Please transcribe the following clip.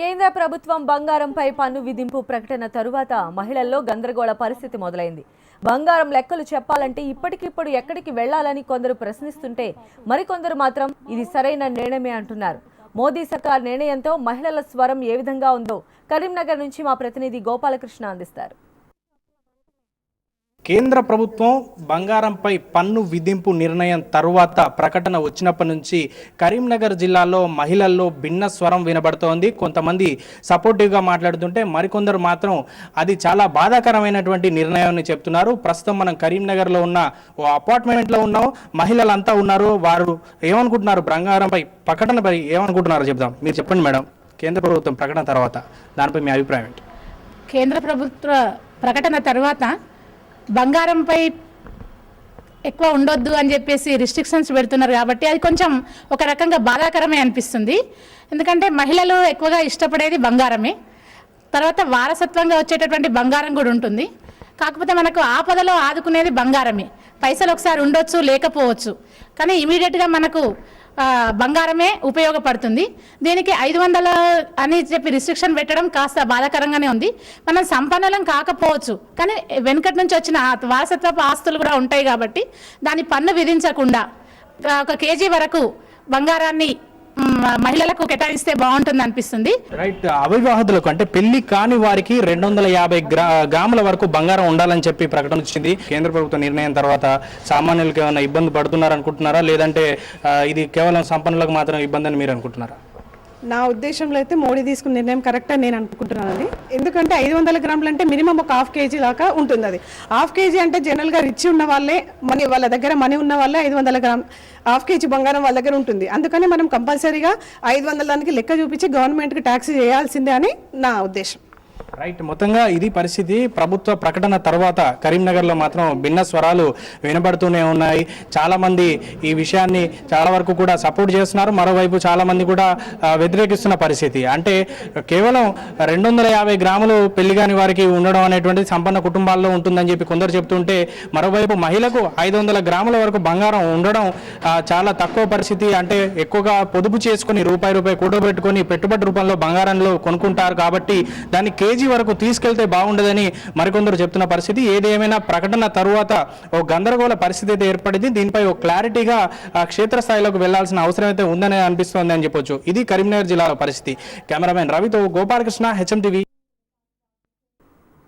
కేంద్ర ప్రభుత్వం బంగారంపై పన్ను విధింపు ప్రకటన తరువాత మహిళల్లో గందరగోళ పరిస్థితి మొదలైంది. బంగారం లెక్కలు చెప్పాలంటే ఇప్పటికిప్పుడు ఎక్కడికి వెళ్లాలని కొందరు ప్రశ్నిస్తుంటే మరికొందరు మాత్రం ఇది సరైన నిర్ణయమే అంటున్నారు. మోదీ సర్కార్ నిర్ణయంతో మహిళల స్వరం ఏ విధంగా ఉందో కరీంనగర్ నుంచి మా ప్రతినిధి గోపాలకృష్ణ అందిస్తారు. కేంద్ర ప్రభుత్వం బంగారంపై పన్ను విధింపు నిర్ణయం తరువాత ప్రకటన వచ్చినప్పటి నుంచి కరీంనగర్ జిల్లాలో మహిళల్లో భిన్న స్వరం వినబడుతోంది. కొంతమంది సపోర్టివ్గా మాట్లాడుతుంటే మరికొందరు మాత్రం అది చాలా బాధాకరమైనటువంటి నిర్ణయాన్ని చెప్తున్నారు. ప్రస్తుతం మనం కరీంనగర్లో ఉన్న ఓ అపార్ట్మెంట్లో ఉన్నాం. మహిళలంతా ఉన్నారు. వారు ఏమనుకుంటున్నారు, బంగారంపై ప్రకటనపై ఏమనుకుంటున్నారో చెప్దాం. మీరు చెప్పండి మేడం, కేంద్ర ప్రభుత్వం ప్రకటన తర్వాత దానిపై మీ అభిప్రాయం ఏంటి? కేంద్ర ప్రభుత్వ ప్రకటన తర్వాత బంగారంపై ఎక్కువ ఉండొద్దు అని చెప్పేసి రిస్ట్రిక్షన్స్ పెడుతున్నారు కాబట్టి అది కొంచెం ఒక రకంగా బాధాకరమే అనిపిస్తుంది. ఎందుకంటే మహిళలు ఎక్కువగా ఇష్టపడేది బంగారమే, తర్వాత వారసత్వంగా వచ్చేటటువంటి బంగారం కూడా ఉంటుంది. కాకపోతే మనకు ఆపదలో ఆదుకునేది బంగారమే. పైసలు ఒకసారి ఉండొచ్చు, లేకపోవచ్చు, కానీ ఇమీడియట్గా మనకు బంగారమే ఉపయోగపడుతుంది. దీనికి 500 అని చెప్పి రిస్ట్రిక్షన్ పెట్టడం కాస్త బాధాకరంగానే ఉంది. మనం సంపన్నులం కాకపోవచ్చు, కానీ వెనుకటి నుంచి వచ్చిన వారసత్వపు ఆస్తులు కూడా ఉంటాయి కాబట్టి దాని పన్ను విధించకుండా 1 కేజీ వరకు బంగారాన్ని మహిళలకు కేటాయిస్తే బాగుంటుంది అనిపిస్తుంది. రైట్. అవివాహితులకు అంటే పెళ్లి కాని వారికి 250 గ్రాముల వరకు బంగారం ఉండాలని చెప్పి ప్రకటన వచ్చింది. కేంద్ర ప్రభుత్వ నిర్ణయం తర్వాత సామాన్యులకు ఏమైనా ఇబ్బంది పడుతున్నారు అనుకుంటున్నారా, లేదంటే ఇది కేవలం సంపన్నులకు మాత్రం ఇబ్బంది అని మీరు అనుకుంటున్నారా? నా ఉద్దేశంలో అయితే మోడీ తీసుకున్న నిర్ణయం కరెక్ట్ అని నేను అనుకుంటున్నాను. ఎందుకంటే 500 గ్రాములు అంటే మినిమం ఒక 1/2 కేజీ దాకా ఉంటుంది. అది 1/2 కేజీ అంటే జనరల్గా రిచ్ ఉన్న వాళ్ళే, వాళ్ళ దగ్గర మనీ ఉన్న వాళ్ళే 500 గ్రామ్ 1/2 కేజీ బంగారం వాళ్ళ దగ్గర ఉంటుంది. అందుకని మనం కంపల్సరీగా 500 దానికి లెక్క చూపించి గవర్నమెంట్కి ట్యాక్స్ చేయాల్సిందే అని నా ఉద్దేశం. రైట్. మొత్తంగా ఇది పరిస్థితి. ప్రభుత్వ ప్రకటన తర్వాత కరీంనగర్లో మాత్రం భిన్న స్వరాలు వినబడుతూనే ఉన్నాయి. చాలామంది ఈ విషయాన్ని చాలా వరకు కూడా సపోర్ట్ చేస్తున్నారు, మరోవైపు చాలామంది కూడా వ్యతిరేకిస్తున్న పరిస్థితి. అంటే కేవలం 250 గ్రాములు పెళ్లి కాని వారికి ఉండడం అనేటువంటిది సంపన్న కుటుంబాల్లో ఉంటుందని చెప్పి కొందరు చెప్తుంటే, మరోవైపు మహిళకు 500 గ్రాముల వరకు బంగారం ఉండడం చాలా తక్కువ పరిస్థితి. అంటే ఎక్కువగా పొదుపు చేసుకుని రూపాయి కూడబెట్టుకొని పెట్టుబడి రూపంలో బంగారంలో కొనుక్కుంటారు కాబట్టి దాన్ని కేజీ వరకు తీసుకెళ్తే బాగుండదని మరికొందరు చెప్తున్న పరిస్థితి. ఏదేమైనా ప్రకటన తరువాత ఓ గందరగోళ పరిస్థితి అయితే ఏర్పడింది. దీనిపై ఒక క్లారిటీగా క్షేత్రస్థాయిలోకి వెళ్లాల్సిన అవసరం అయితే ఉందని అనిపిస్తోంది అని చెప్పొచ్చు. ఇది కరీంనగర్ జిల్లాలో పరిస్థితి. కెమెరామెన్ రవితో గోపాలకృష్ణ, HM TV.